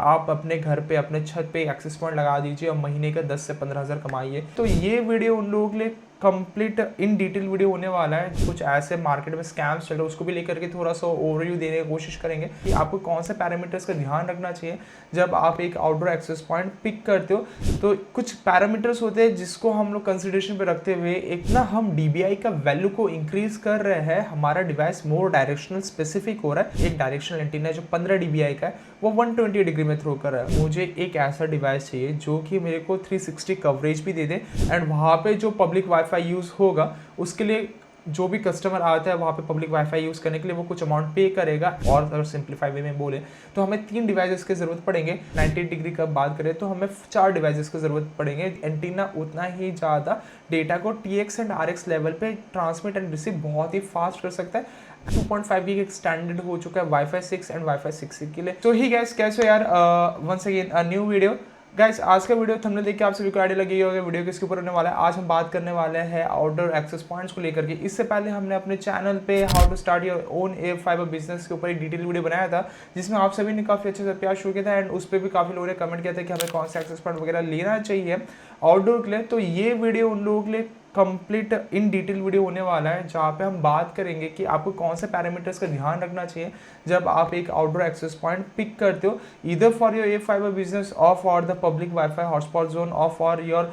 आप अपने घर पे अपने छत पे एक्सेस पॉइंट लगा दीजिए और महीने का 10 से 15,000 कमाइए। तो ये वीडियो उन लोगों के लिए कंप्लीट इन डिटेल वीडियो होने वाला है। कुछ ऐसे मार्केट में स्कैम्स चल रहे हैं उसको भी लेकर के थोड़ा सा ओवरव्यू देने की कोशिश करेंगे कि आपको कौन से पैरामीटर्स का ध्यान रखना चाहिए जब आप एक आउटडोर एक्सेस पॉइंट पिक करते हो। तो कुछ पैरामीटर्स होते हैं जिसको हम लोग कंसिडरेशन पे रखते हुए एक ना हम DBI का वैल्यू को इंक्रीज कर रहे हैं। हमारा डिवाइस मोर डायरेक्शनल स्पेसिफिक हो रहा है। एक डायरेक्शनल एंटीना जो 15 DBI का है वो 120 डिग्री में थ्रो कर रहा है। मुझे एक ऐसा डिवाइस चाहिए जो कि मेरे को 360 कवरेज भी दे दे एंड वहाँ पे जो पब्लिक वाईफाई यूज़ होगा उसके लिए जो भी कस्टमर आता है वहाँ पे पब्लिक वाईफाई यूज़ करने के लिए वो कुछ अमाउंट पे करेगा। और अगर सिंप्लीफाई वे में बोले तो हमें 3 डिवाइसेस की ज़रूरत पड़ेंगे। 90 डिग्री का बात करें तो हमें 4 डिवाइसेस की ज़रूरत पड़ेंगे। एंटीना उतना ही ज़्यादा डेटा को TX एंड RX लेवल पे ट्रांसमिट एंड रिसीव बहुत ही फास्ट कर सकता है। 2.5 गीगा एक स्टैंडर्ड हो चुका है वाईफाई 6 एंड वाईफाई 6 के लिए। तो ही गाइस कैसे हो यार, once again a new video. Guys आज का वीडियो थंबनेल देख के आप सभी को आइडिया लगी होगी वीडियो किसके ऊपर होने वाला है। आज हम बात करने वाले हैं आउटडोर एक्सेस पॉइंट्स को लेकर के। इससे पहले हमने अपने चैनल पे how to start your own air fibre business के ऊपर एक डिटेल वीडियो बनाया था जिसमें आप सभी ने काफ़ी अच्छे से प्यार शो किया था एंड उस पर भी काफ़ी लोगों ने कमेंट किया था कि हमें कौन सा एक्सेस पॉइंट वगैरह लेना चाहिए आउटडोर के लिए। तो ये वीडियो उन लोगों के लिए कंप्लीट इन डिटेल वीडियो होने वाला है जहाँ पे हम बात करेंगे कि आपको कौन से पैरामीटर्स का ध्यान रखना चाहिए जब आप एक आउटडोर एक्सेस पॉइंट पिक करते हो, either for your air fibre business और for the public WiFi hotspot zone और for your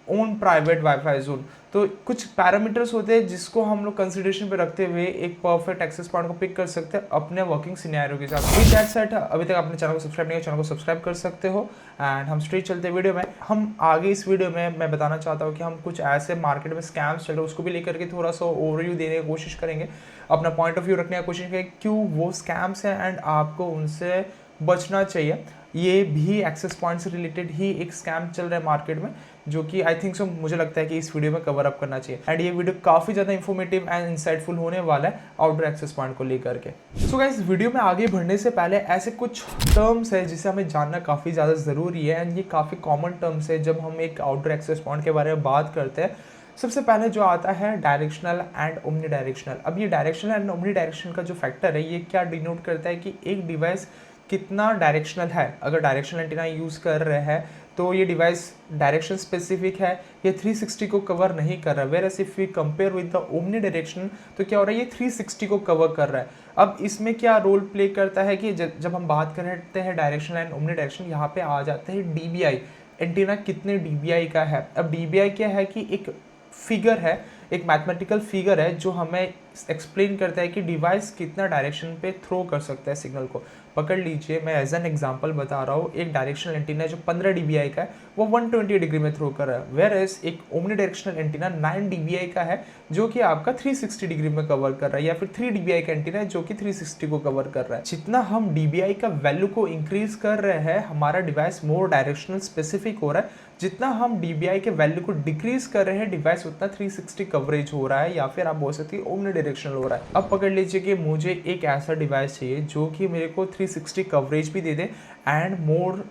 own private WiFi zone. तो कुछ पैरामीटर्स होते हैं जिसको हम लोग कंसिडरेशन पे रखते हुए एक परफेक्ट एक्सेस पॉइंट को पिक कर सकते हैं अपने वर्किंग सिनेरियो के साथ। विद दैट सेड, अभी तक आपने चैनल को सब्सक्राइब नहीं किया, चैनल को सब्सक्राइब कर सकते हो एंड हम स्ट्रेट चलते हैं वीडियो में। हम आगे इस वीडियो में मैं बताना चाहता हूँ कि हम कुछ ऐसे मार्केट में स्कैम्स चल रहे हैं उसको भी लेकर के थोड़ा सा ओवरव्यू देने की कोशिश करेंगे, अपना पॉइंट ऑफ व्यू रखने की कोशिश करेंगे क्यों वो स्कैम्स हैं एंड आपको उनसे बचना चाहिए। ये भी एक्सेस पॉइंट से रिलेटेड ही एक स्कैम चल रहा है मार्केट में जो कि आई थिंक सो मुझे लगता है कि इस वीडियो में कवर अप करना चाहिए एंड ये वीडियो काफ़ी ज़्यादा इन्फॉर्मेटिव एंड इंसाइटफुल होने वाला है आउटडोर एक्सेस पॉइंट को लेकर के। सो गाइस वीडियो में आगे बढ़ने से पहले ऐसे कुछ टर्म्स है जिसे हमें जानना काफ़ी ज़्यादा ज़रूरी है एंड ये काफ़ी कॉमन टर्म्स है जब हम एक आउटडोर एक्सेस पॉइंट के बारे में बात करते हैं। सबसे पहले जो आता है डायरेक्शनल एंड ओमनी डायरेक्शनल। अब ये डायरेक्शनल एंड ओमनी डायरेक्शनल का जो फैक्टर है ये क्या डिनोट करता है कि एक डिवाइस कितना डायरेक्शनल है। अगर डायरेक्शनल एंटीना यूज़ कर रहे हैं तो ये डिवाइस डायरेक्शन स्पेसिफिक है, ये 360 को कवर नहीं कर रहा है। Whereas if we compare with the omni direction तो क्या हो रहा है, ये 360 को कवर कर रहा है। अब इसमें क्या रोल प्ले करता है कि जब हम बात करते हैं डायरेक्शनल एंड ओमनी डायरेक्शन, यहाँ पे आ जाते हैं DBI। एंटीना कितने DBI का है। अब DBI क्या है कि एक फिगर है, एक मैथमेटिकल फिगर है जो हमें एक्सप्लेन करता है कि डिवाइस कितना डायरेक्शन पे थ्रो कर सकता है सिग्नल को। पकड़ लीजिए, मैं एज एन एग्जांपल बता रहा हूँ, एक डायरेक्शनल एंटीना जो 15 DBI का है वो 120 डिग्री में थ्रो कर रहा है। वेयर एज एक ओमनी डायरेक्शनल एंटीना 9 DBI का है जो कि आपका 360 डिग्री में कवर कर रहा है, या फिर 3 DBI का एंटीना है जो कि 360 को कवर कर रहा है। जितना हम DBI का वैल्यू को इंक्रीज कर रहे हैं हमारा डिवाइस मोर डायरेक्शनल स्पेसिफिक हो रहा है। जितना हम DBI के वैल्यू को डिक्रीज कर रहे हैं डिवाइस उतना 360 कवरेज हो रहा है, या फिर आप बोल सकते हैं ओमनी डायरेक्शनल हो रहा है। अब पकड़ लीजिए कि मुझे एक ऐसा डिवाइस चाहिए जो कि मेरे को 360 कवरेज भी दे दे एंड मोर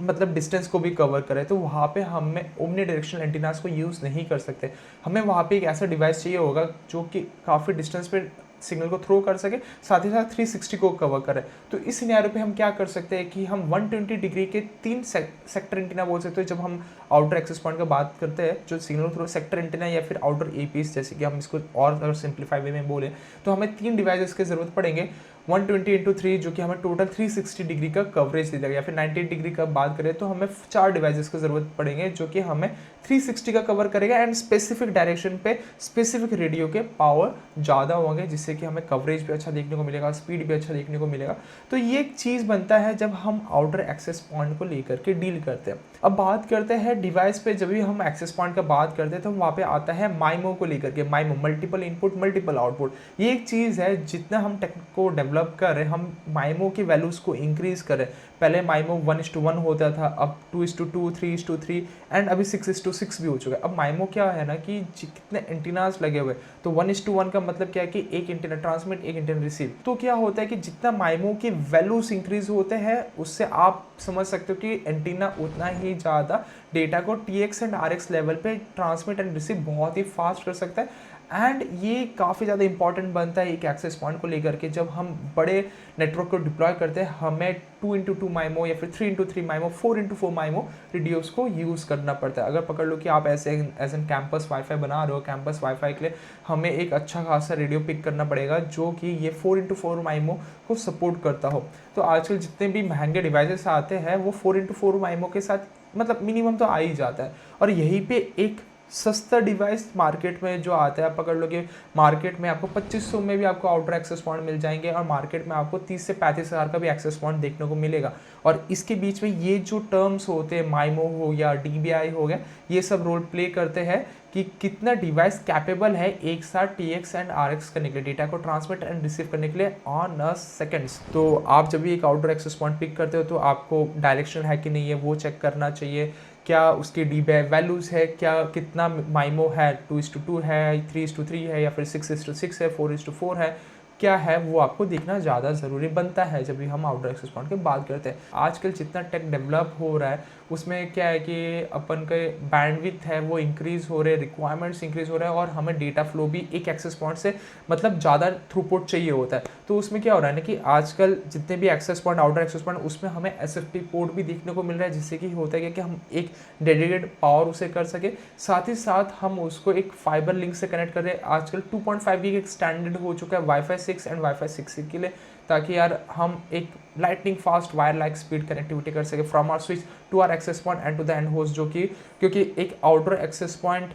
मतलब डिस्टेंस को भी कवर करे। तो वहाँ पे हमें ओमनी डायरेक्शनल एंटीनास को यूज़ नहीं कर सकते। हमें वहाँ पे एक ऐसा डिवाइस चाहिए होगा जो कि काफ़ी डिस्टेंस पे सिग्नल को थ्रो कर सके, साथ ही साथ 360 को कवर करे। तो इस सिनेरियो पे हम क्या कर सकते हैं कि हम 120 डिग्री के 3 सेक्टर एंटीना बोल सकते हैं। जब हम आउटर एक्सेस पॉइंट का बात करते हैं जो सिग्नल थ्रो सेक्टर एंटीना या फिर आउटर APs जैसे कि हम इसको और अगर सिंप्लीफाई वे में बोले तो हमें 3 डिवाइसेस की ज़रूरत पड़ेंगे। 120x3 जो कि हमें टोटल 360 डिग्री का कवरेज दे देगा, या फिर 90 डिग्री का बात करें तो हमें 4 डिवाइसेस की ज़रूरत पड़ेंगे जो कि हमें 360 का कवर करेगा एंड स्पेसिफिक डायरेक्शन पे स्पेसिफिक रेडियो के पावर ज़्यादा होंगे जिससे कि हमें कवरेज भी अच्छा देखने को मिलेगा, स्पीड भी अच्छा देखने को मिलेगा। तो ये एक चीज़ बनता है जब हम आउटर एक्सेस पॉइंट को लेकर के डील करते हैं। अब बात करते हैं डिवाइस पे, जब भी हम एक्सेस पॉइंट का बात करते हैं तो वहाँ पे आता है माइमो को लेकर के। माइमो मल्टीपल इनपुट मल्टीपल आउटपुट, ये एक चीज़ है जितना हम टेक्निक को डेवलप कर रहे हैं हम माइमो की वैल्यूज़ को इंक्रीज़ करें। पहले माइमो 1:1 होता था, अब 2:2, 3:3 एंड अभी 6:6 भी हो चुका है। अब माइमो क्या है ना कि कितने एंटीनास लगे हुए, तो 1:1 का मतलब क्या है कि एक एंटीना ट्रांसमिट एक एंटीना रिसीव। तो क्या होता है कि जितना माइमो की वैल्यूज इंक्रीज होते हैं उससे आप समझ सकते हो कि एंटीना उतना ही ज़्यादा डेटा को TX एंड RX लेवल पे ट्रांसमिट एंड रिसीव बहुत ही फास्ट कर सकता है एंड ये काफ़ी ज़्यादा इंपॉर्टेंट बनता है एक एक्सेस पॉइंट को लेकर के। जब हम बड़े नेटवर्क को डिप्लॉय करते हैं हमें 2x2 माइमो या फिर 3x3 माइमो 4x4 माइमो रेडियोस को यूज़ करना पड़ता है। अगर पकड़ लो कि आप ऐसे एज एन कैंपस वाईफाई बना रहे हो, कैंपस वाईफाई के लिए हमें एक अच्छा खासा रेडियो पिक करना पड़ेगा जो कि ये 4x4 माइमो को सपोर्ट करता हो। तो आजकल जितने भी महंगे डिवाइसेस आते हैं वो 4x4 माइमो के साथ मतलब मिनिमम तो आ ही जाता है। और यहीं पे एक सस्ता डिवाइस मार्केट में जो आता है, आप पकड़ लो कि मार्केट में आपको 2500 में भी आपको आउटर एक्सेस पॉइंट मिल जाएंगे और मार्केट में आपको 30 से 35 हज़ार का भी एक्सेस पॉइंट देखने को मिलेगा। और इसके बीच में ये जो टर्म्स होते हैं माइमो हो या DBI हो गया, ये सब रोल प्ले करते हैं कि कितना डिवाइस कैपेबल है एक साथ TX एंड RX करने के लिए, डेटा को ट्रांसमिट एंड रिसीव करने के लिए ऑन अ सेकेंड्स। तो आप जब भी एक आउटडोर एक्सेस पॉइंट पिक करते हो तो आपको डायरेक्शन है कि नहीं है वो चेक करना चाहिए, क्या उसकी DBI वैल्यूज़ है, क्या कितना माइमो है, 2:2 है, 3:3 है या फिर 6:6 है, 4:4 है, क्या है वो आपको देखना ज़्यादा ज़रूरी बनता है जब भी हम आउटडोर एक्सेस पॉइंट की बात करते हैं। आजकल जितना टेक डेवलप हो रहा है उसमें क्या है कि अपन के बैंडविड्थ है वो इंक्रीज़ हो रहे हैं, रिक्वायरमेंट्स इंक्रीज़ हो रहा है और हमें डेटा फ्लो भी एक एक्सेस पॉइंट से मतलब ज़्यादा थ्रूपुट चाहिए होता है। तो उसमें क्या हो रहा है ना कि आजकल जितने भी access point outdoor access point उसमें हमें SFP पोर्ट भी देखने को मिल रहा है, जिससे कि होता है कि हम एक डेडिकेटेड पावर उसे कर सके, साथ ही साथ हम उसको एक फाइबर लिंक से कनेक्ट कर रहे हैं। आजकल 2.5 गीग एक स्टैंडर्ड हो चुका है वाईफाई 6 एंड वाईफाई 6 के लिए, ताकि यार हम एक lightning fast wire like speed connectivity कर सके from our switch to our access point end to the end host, जो कि क्योंकि एक आउटडोर एक्सेस पॉइंट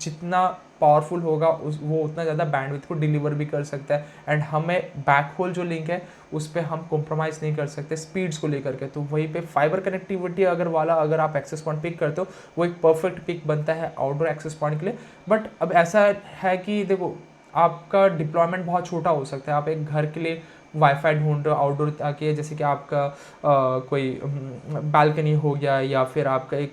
जितना पावरफुल होगा वो उतना ज़्यादा बैंडविड्थ को डिलीवर भी कर सकता है। एंड हमें बैकहोल जो लिंक है उस पर हम कॉम्प्रोमाइज़ नहीं कर सकते स्पीड्स को लेकर के। तो वहीं पे फाइबर कनेक्टिविटी अगर आप एक्सेस पॉइंट पिक करते हो वो एक परफेक्ट पिक बनता है आउटडोर एक्सेस पॉइंट के लिए। बट अब ऐसा है कि देखो आपका डिप्लॉयमेंट बहुत छोटा हो सकता है, आप एक घर के लिए वाईफाई ढूंढ रहे हो आउटडोर ताकि जैसे कि आपका कोई बालकनी हो गया या फिर आपका एक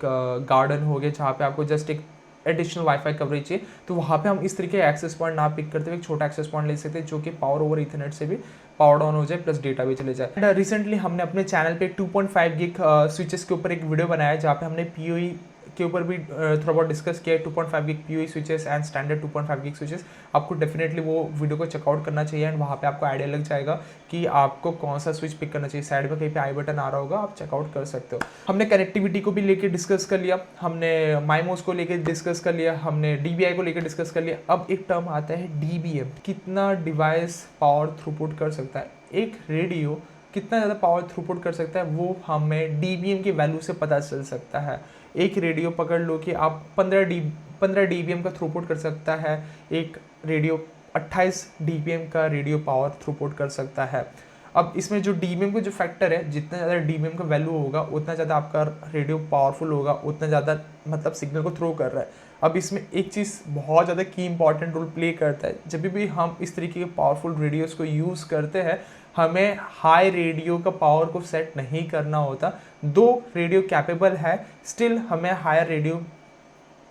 गार्डन हो गया जहाँ पे आपको जस्ट एक एडिशनल वाईफाई कवरेज चाहिए, तो वहाँ पे हम इस तरीके का एक्सेस पॉइंट ना पिक करते हुए एक छोटा एक्सेस पॉइंट ले सकते हैं जो कि पावर ओवर इथरनेट से भी पावर डाउन हो जाए प्लस डेटा भी चले जाए। एंड रिसेंटली हमने अपने चैनल पे 2.5 गिग स्विचेस के ऊपर एक वीडियो बनाया है जहाँ पे हमने PoE के ऊपर भी थोड़ा बहुत डिस्कस किया है, 2.5 gig PoE switches and standard 2.5 gig switches. आपको डेफिनेटली वो वीडियो को चेकआउट करना चाहिए एंड वहाँ पे आपको आइडिया लग जाएगा कि आपको कौन सा स्विच पिक करना चाहिए। साइड में कहीं पे आई बटन आ रहा होगा, आप चेकआउट कर सकते हो। हमने कनेक्टिविटी को भी लेके डिस्कस कर लिया, हमने माइमोस को लेके डिस्कस कर लिया, हमने DBI को लेकर डिस्कस कर लिया। अब एक टर्म आता है DBM, कितना डिवाइस पावर थ्रूपुट कर सकता है। एक रेडियो कितना ज़्यादा पावर थ्रूपुट कर सकता है वो हमें DBM की वैल्यू से पता चल सकता है। एक रेडियो पकड़ लो कि आप 15 DBM का थ्रूपुट कर सकता है, एक रेडियो 28 DBM का रेडियो पावर थ्रूपुट कर सकता है। अब इसमें जो DBM का जो फैक्टर है, जितना ज़्यादा DBM का वैल्यू होगा उतना ज़्यादा आपका रेडियो पावरफुल होगा, उतना ज़्यादा मतलब सिग्नल को थ्रो कर रहा है। अब इसमें एक चीज़ बहुत ज़्यादा की इंपॉर्टेंट रोल प्ले करता है, जब भी हम इस तरीके के पावरफुल रेडियोस को यूज़ करते हैं हमें हाई रेडियो का पावर को सेट नहीं करना होता। दो रेडियो कैपेबल है, स्टिल हमें हायर रेडियो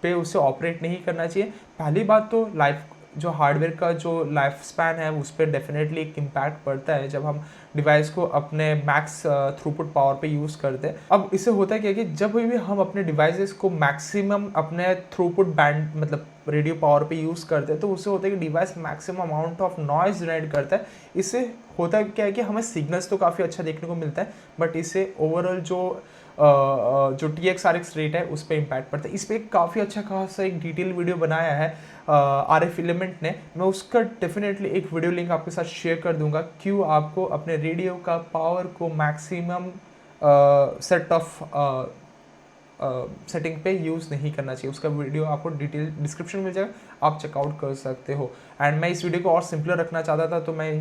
पे उसे ऑपरेट नहीं करना चाहिए। पहली बात तो लाइफ जो हार्डवेयर का जो लाइफ स्पैन है उस पर डेफिनेटली एक इम्पैक्ट पड़ता है जब हम डिवाइस को अपने मैक्स थ्रूपुट पावर पे यूज़ करते हैं। अब इससे होता है क्या कि जब भी हम अपने डिवाइसेस को मैक्सिमम अपने थ्रूपुट बैंड मतलब रेडियो पावर पे यूज़ करते हैं तो उससे होता है कि device maximum amount of noise generate करता है। इससे होता है क्या है कि हमें सिग्नल्स तो काफ़ी अच्छा देखने को मिलता है बट इससे ओवरऑल जो TX RX रेट है उस पर इम्पैक्ट पड़ता है। इस पर एक काफ़ी अच्छा खासा एक डिटेल वीडियो बनाया है RF एलिमेंट ने, मैं उसका डेफिनेटली एक वीडियो लिंक आपके साथ शेयर कर दूंगा क्यों आपको अपने रेडियो का पावर को मैक्सिमम सेट ऑफ सेटिंग पे यूज़ नहीं करना चाहिए। उसका वीडियो आपको डिटेल डिस्क्रिप्शन मिल जाएगा, आप चेकआउट कर सकते हो। एंड मैं इस वीडियो को और सिंपलर रखना चाहता था तो मैं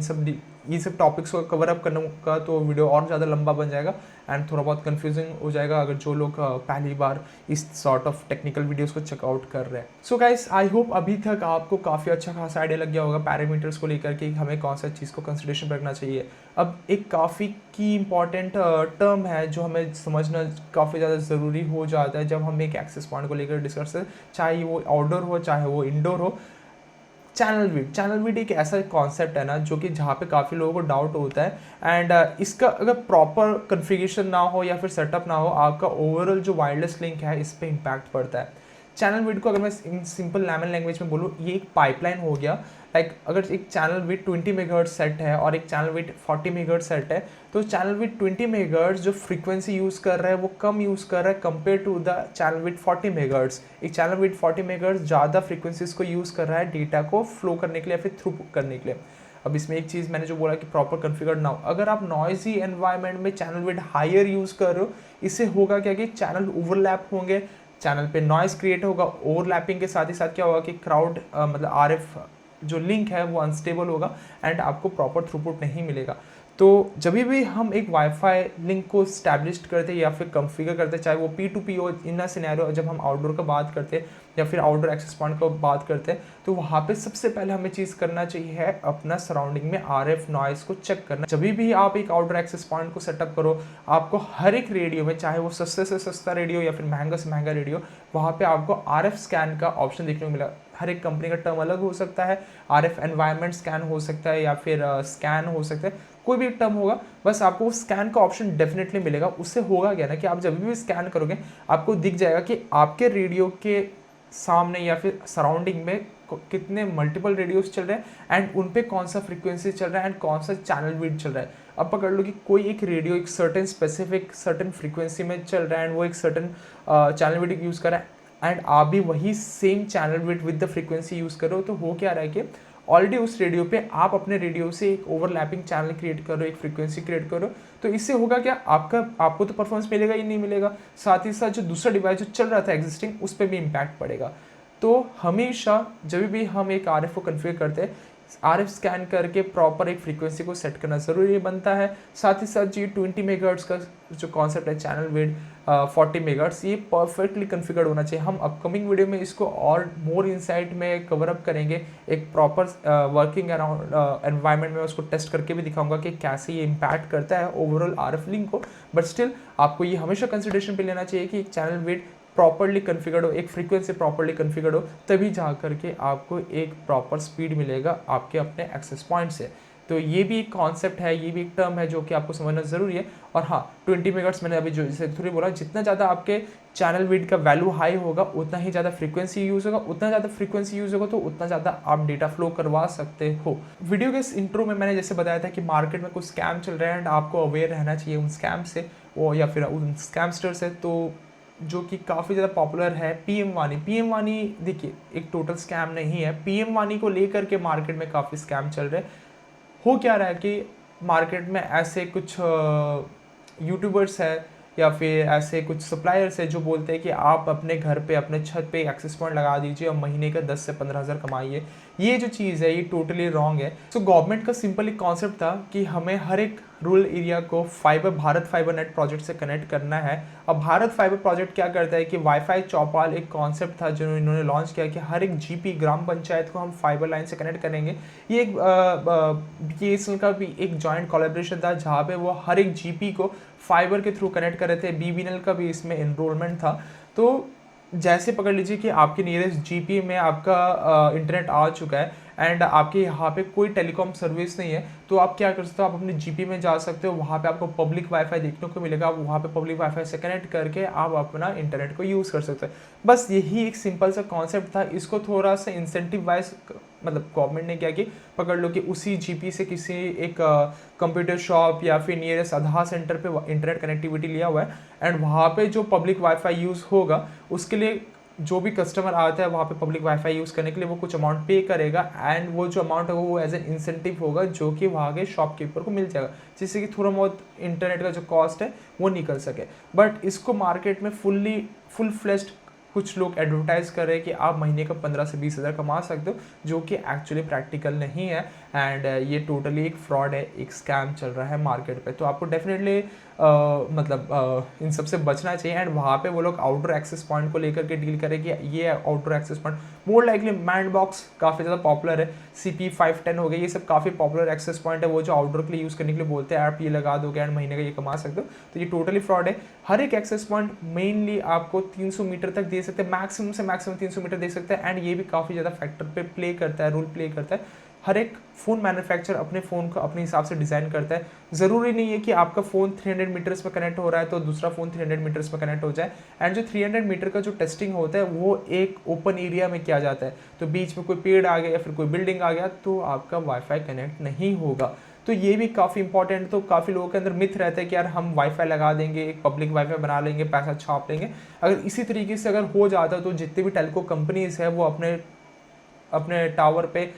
ये सब टॉपिक्स को कवर अप करूँगा तो वीडियो और ज़्यादा लंबा बन जाएगा एंड थोड़ा बहुत कंफ्यूजिंग हो जाएगा अगर जो लोग पहली बार इस सॉर्ट ऑफ टेक्निकल वीडियोस को चेकआउट कर रहे हैं। सो गाइस आई होप अभी तक आपको काफ़ी अच्छा खासा आइडिया लग गया होगा पैरामीटर्स को लेकर के हमें कौन सा चीज़ को कंसिडरेशन रखना चाहिए। अब एक काफ़ी की इंपॉर्टेंट टर्म है जो हमें समझना काफ़ी ज़्यादा ज़रूरी हो जाता है जब हम एक एक्सेस पॉइंट को लेकर डिस्कस करें, चाहे वो आउटडोर हो चाहे वो इंडोर हो। चैनल विड एक ऐसा कॉन्सेप्ट है ना जो कि जहाँ पे काफ़ी लोगों को डाउट होता है एंड इसका अगर प्रॉपर कॉन्फ़िगरेशन ना हो या फिर सेटअप ना हो आपका ओवरऑल जो वायरलेस लिंक है इस पर इम्पैक्ट पड़ता है। चैनल विड को अगर मैं इन सिंपल लैमन लैंग्वेज में बोलूँ, ये एक पाइपलाइन हो गया। लाइक अगर एक चैनल विड 20 मेगाहर्ट्ज सेट है और एक चैनल विड 40 मेगाहर्ट्ज सेट है, तो चैनल विड 20 मेगाहर्ट्ज जो फ्रीक्वेंसी यूज़ कर रहा है वो कम यूज़ कर रहा है compare to the channel width 40 megahertz. एक चैनल विड 40 मेगाहर्ट्ज ज़्यादा फ्रीक्वेंसीज को यूज़ कर रहा है डेटा को फ्लो करने के लिए या फिर थ्रू करने के लिए। अब इसमें एक चीज़ मैंने जो बोला कि प्रॉपर कॉन्फ़िगर्ड ना हो, अगर आप नॉइजी एनवायरनमेंट में चैनल विड हायर यूज़ कर रहे हो, इससे होगा क्या कि चैनल ओवरलैप होंगे, चैनल पे नॉइज़ क्रिएट होगा। ओवरलैपिंग के साथ ही साथ क्या होगा कि क्राउड मतलब आरएफ जो लिंक है वो अनस्टेबल होगा एंड आपको प्रॉपर थ्रूपुट नहीं मिलेगा। तो जब भी हम एक वाईफाई लिंक को स्टैब्लिश करते हैं या फिर कॉन्फ़िगर करते हैं, चाहे वो P2P हो, इन सिनेरियो जब हम आउटडोर का बात करते हैं या फिर आउटडोर एक्सेस पॉइंट का बात करते हैं, तो वहाँ पे सबसे पहले हमें चीज़ करना चाहिए है अपना सराउंडिंग में आरएफ नॉइज़ को चेक करना। जब भी आप एक आउटडोर एक्सेस पॉइंट को सेटअप करो, आपको हर एक रेडियो में, चाहे वो सस्ते से सस्ता रेडियो या फिर महंगा से महंगा रेडियो, वहाँ पे आपको आरएफ स्कैन का ऑप्शन देखने को मिला। हर एक कंपनी का टर्म अलग हो सकता है, आरएफ एनवायरनमेंट स्कैन हो सकता है या फिर स्कैन हो सकता है, कोई भी टर्म होगा, बस आपको वो स्कैन का ऑप्शन डेफिनेटली मिलेगा। उससे होगा क्या ना कि आप जब भी स्कैन करोगे आपको दिख जाएगा कि आपके रेडियो के सामने या फिर सराउंडिंग में कितने मल्टीपल रेडियोस चल रहे हैं एंड उन पे कौन सा फ्रीक्वेंसी चल रहा है एंड कौन सा चैनल विड चल रहा है। अब पकड़ लो कि कोई एक रेडियो एक सर्टेन स्पेसिफिक सर्टेन फ्रीक्वेंसी में चल रहा है एंड वो एक सर्टेन चैनल विड यूज़ कर रहा है एंड आप भी वही same channel with the frequency use करो, तो हो क्या रहा है कि ऑलरेडी उस रेडियो पे आप अपने रेडियो से एक ओवरलैपिंग चैनल क्रिएट करो, एक फ्रीक्वेंसी क्रिएट करो। तो इससे होगा क्या, आपको तो परफॉर्मेंस मिलेगा ही नहीं मिलेगा, साथ ही साथ जो दूसरा डिवाइस जो चल रहा था एग्जिस्टिंग उस पर भी इम्पैक्ट पड़ेगा। तो हमेशा जब भी हम एक आरएफ को कन्फिगर करते हैं, आरएफ स्कैन करके प्रॉपर एक फ्रीक्वेंसी को सेट करना ज़रूरी बनता है। साथ ही साथ जी 20 मेगाहर्ट्ज का जो कॉन्सेप्ट है चैनल विड 40 मेगाहर्ट्ज, ये परफेक्टली कॉन्फ़िगर्ड होना चाहिए। हम अपकमिंग वीडियो में इसको और मोर इनसाइट में कवर अप करेंगे, एक प्रॉपर वर्किंग अराउंड एनवायरनमेंट में उसको टेस्ट करके भी दिखाऊंगा कि कैसे ये इम्पैक्ट करता है ओवरऑल आरएफ लिंक को। बट स्टिल आपको ये हमेशा कंसिडरेशन पे लेना चाहिए कि चैनल विड प्रॉपरली कॉन्फ़िगर्ड हो, एक फ्रीक्वेंसी प्रॉपरली कॉन्फ़िगर्ड हो, तभी जा करके आपको एक प्रॉपर स्पीड मिलेगा आपके अपने एक्सेस पॉइंट से। तो ये भी एक कॉन्सेप्ट है, ये भी एक टर्म है जो कि आपको समझना ज़रूरी है। और हाँ, 20 मेगाहर्ट्ज मैंने अभी जो जैसे थोड़ी बोला, जितना ज़्यादा आपके चैनल विड का वैल्यू हाई होगा उतना ही ज़्यादा फ्रीक्वेंसी यूज़ होगा, उतना ज़्यादा फ्रीक्वेंसी यूज़ होगा तो उतना ज़्यादा आप डेटा फ्लो करवा सकते हो। वीडियो के इस इंट्रो में मैंने जैसे बताया था कि मार्केट में कुछ स्कैम चल रहे हैं एंड आपको अवेयर रहना चाहिए उन स्कैम से वो या फिर उन स्कैमस्टर से, तो जो कि काफ़ी ज़्यादा पॉपुलर है पीएम वानी। देखिए एक टोटल स्कैम नहीं है, पीएम वानी को लेकर के मार्केट में काफ़ी स्कैम चल रहे हैं। हो क्या रहा है कि मार्केट में ऐसे कुछ यूट्यूबर्स है या फिर ऐसे कुछ सप्लायर्स है जो बोलते हैं कि आप अपने घर पे अपने छत पे एक्सेस पॉइंट लगा दीजिए और महीने का 10 से 15 हज़ार कमाइए। ये जो चीज़ है ये टोटली रॉन्ग है। सो गवर्नमेंट का सिंपल एक कॉन्सेप्ट था कि हमें हर एक रूरल एरिया को भारत फाइबर नेट प्रोजेक्ट से कनेक्ट करना है। अब भारत फाइबर प्रोजेक्ट क्या करता है कि वाईफाई चौपाल एक कॉन्सेप्ट था जो इन्होंने लॉन्च किया कि हर एक जीपी ग्राम पंचायत को हम फाइबर लाइन से कनेक्ट करेंगे। ये एक BSNL का भी एक जॉइंट कोलैबोरेशन था जहाँ पे वो हर एक जीपी को फाइबर के थ्रू कनेक्ट कर रहे थे। BBNL का भी इसमें एनरोलमेंट था। तो जैसे पकड़ लीजिए कि आपके नियरेस्ट जीपी में आपका इंटरनेट आ चुका है एंड आपके यहाँ पे कोई टेलीकॉम सर्विस नहीं है, तो आप क्या कर सकते हो, आप अपने जीपी में जा सकते हो, वहाँ पे आपको पब्लिक वाईफाई देखने को मिलेगा, आप वहाँ पे पब्लिक वाईफाई से कनेक्ट करके आप अपना इंटरनेट को यूज़ कर सकते हो। बस यही एक सिंपल सा कॉन्सेप्ट था। इसको थोड़ा सा इंसेंटिव वाइज मतलब गवर्नमेंट ने क्या कि पकड़ लो कि उसी जीपी से किसी एक कंप्यूटर शॉप या फिर नियरेस्ट आधार सेंटर पे इंटरनेट कनेक्टिविटी लिया हुआ है एंड वहाँ पे जो पब्लिक वाईफाई यूज़ होगा उसके लिए जो भी कस्टमर आता है वहाँ पे पब्लिक वाईफाई यूज़ करने के लिए वो कुछ अमाउंट पे करेगा एंड वो जो अमाउंट होगा वो एज एन इंसेंटिव होगा जो कि वहाँ के शॉपकीपर को मिल जाएगा, जिससे कि थोड़ा बहुत इंटरनेट का जो कॉस्ट है वो निकल सके। बट इसको मार्केट में फुल फ्लेश्ड कुछ लोग एडवर्टाइज कर रहे हैं कि आप महीने का 15 से 20 हज़ार कमा सकते हो, जो कि एक्चुअली प्रैक्टिकल नहीं है एंड ये टोटली एक फ्रॉड है, एक स्कैम चल रहा है मार्केट पे। तो आपको डेफिनेटली इन सब से बचना चाहिए एंड वहाँ पे वो लोग आउटडोर एक्सेस पॉइंट को लेकर के डील करें कि ये outdoor access point more likely मैंड बॉक्स काफ़ी ज़्यादा पॉपुलर है, CP510 हो गया, ये सब काफ़ी पॉपुलर एक्सेस पॉइंट है वो जो आउटडोर के लिए यूज़ करने के लिए बोलते हैं आप ये लगा दोगे एंड महीने का ये कमा सकते हो। तो ये टोटली फ्रॉड है। हर एक एक्सेस पॉइंट मेनली आपको 300 मीटर तक दे सकते हैं, मैक्सिमम से मैक्सिमम 300 मीटर दे सकते हैं एंड ये भी काफ़ी ज़्यादा फैक्टर पे प्ले करता है, रोल प्ले करता है। हर एक फ़ोन मैन्युफैक्चर अपने फ़ोन को अपने हिसाब से डिज़ाइन करता है। ज़रूरी नहीं है कि आपका फ़ोन 300 मीटर्स पे कनेक्ट हो रहा है तो दूसरा फ़ोन 300 मीटर्स पे कनेक्ट हो जाए। एंड जो 300 मीटर का जो टेस्टिंग होता है वो एक ओपन एरिया में किया जाता है, तो बीच में कोई पेड़ आ गया या फिर कोई बिल्डिंग आ गया तो आपका वाईफाई कनेक्ट नहीं होगा। तो ये भी काफ़ी इंपॉर्टेंट, तो काफ़ी लोगों के अंदर मिथ रहता है कि यार हम वाईफाई लगा देंगे, एक पब्लिक वाईफाई बना लेंगे, पैसा छाप लेंगे। अगर इसी तरीके से अगर हो जाता तो जितने भी टेलको कंपनीज है वो अपने टावर पे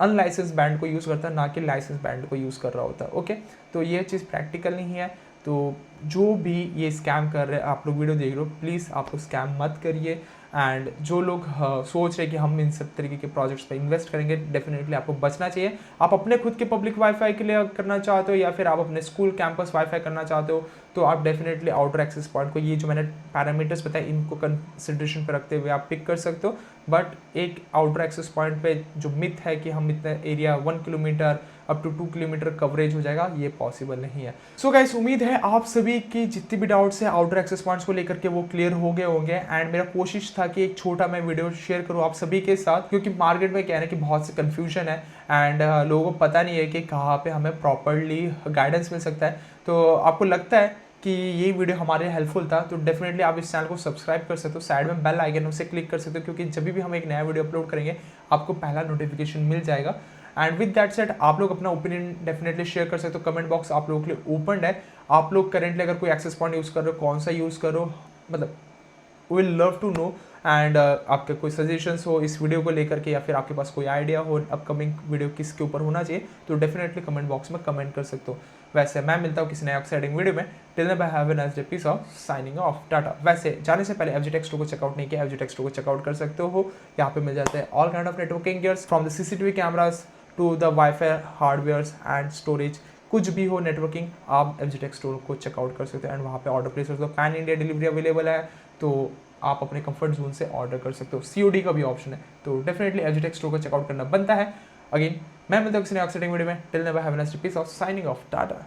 अनलाइसेंस बैंड को यूज़ करता है, ना कि लाइसेंस बैंड को यूज़ कर रहा होता है। ओके, तो ये चीज़ प्रैक्टिकल नहीं है। तो जो भी ये स्कैम कर रहे हैं, आप लोग वीडियो देख रहे हो, प्लीज़ आप लोग स्कैम मत करिए। एंड जो लोग सोच रहे हैं कि हम इन सब तरीके के प्रोजेक्ट्स पे इन्वेस्ट करेंगे, डेफिनेटली आपको बचना चाहिए। आप अपने खुद के पब्लिक वाईफाई के लिए करना चाहते हो या फिर आप अपने स्कूल कैंपस वाईफाई करना चाहते हो, तो आप डेफिनेटली आउटर एक्सेस पॉइंट को, ये जो मैंने पैरामीटर्स बताए, इनको कंसिडरेशन पर रखते हुए आप पिक कर सकते हो। बट एक आउटर एक्सेस पॉइंट पे जो मिथ है कि हम इतना area 1 kilometre up to 2 kilometre coverage हो जाएगा, ये पॉसिबल नहीं है। सो गाइस, उम्मीद है आप सभी की जितनी भी डाउट्स है आउटर एक्सेस पॉइंट्स को लेकर के वो क्लियर हो गए होंगे। एंड मेरा कोशिश था कि एक छोटा मैं वीडियो शेयर करूँ आप सभी के साथ, क्योंकि मार्केट में क्या है कि बहुत से कन्फ्यूजन है एंड लोगों को पता नहीं है कि कहाँ पे हमें प्रॉपरली गाइडेंस मिल सकता है। तो आपको लगता है कि ये वीडियो हमारे लिए हेल्पफुल था तो डेफिनेटली आप इस चैनल को सब्सक्राइब कर सकते हो, साइड में बेल आइकन उसे क्लिक कर सकते हो, क्योंकि जब भी हम एक नया वीडियो अपलोड करेंगे आपको पहला नोटिफिकेशन मिल जाएगा। एंड विद दैट सेड, आप लोग अपना ओपिनियन डेफिनेटली शेयर कर सकते हो, कमेंट बॉक्स आप लोगों के लिए ओपन है। आप लोग करेंटली अगर कोई एक्सेस पॉइंट यूज़ कर रहे हो, कौन सा यूज़ करो, मतलब will love to know. And आपके कोई सजेशंस हो इस वीडियो को लेकर के या फिर आपके पास कोई आइडिया हो अपकमिंग वीडियो किसके ऊपर होना चाहिए, तो डेफिनेटली कमेंट बॉक्स में कमेंट कर सकते हो। वैसे मैं मिलता हूँ किसी नए एक्साइटिंग वीडियो में। Till then bye, have a nice day, peace off, signing off, tata. वैसे जाने से पहले FG Tech Store को चेकआउट नहीं किया, FG Tech Store को चेकआउट कर सकते हो। यहाँ पे मिल जाते हैं all kind of networking gears, from the CCTV cameras to the wifi hardwares and storage, कुछ भी हो नेटवर्किंग, आप FG Tech Store को चेकआउट कर सकते हो। एंड वहाँ पे ऑर्डर प्लेस कर सकते हो, पैन इंडिया डिलीवरी अवेलेबल है, तो आप अपने कंफर्ट जोन से ऑर्डर कर सकते हो। COD का भी ऑप्शन है, तो डेफिनेटली FG Tech Store को चेकआउट करना बनता है। अगेन मैं मिलता हूँ किसी नए एक्साइटिंग वीडियो में। Till then bye, have a nice day, peace off, signing off, Tata.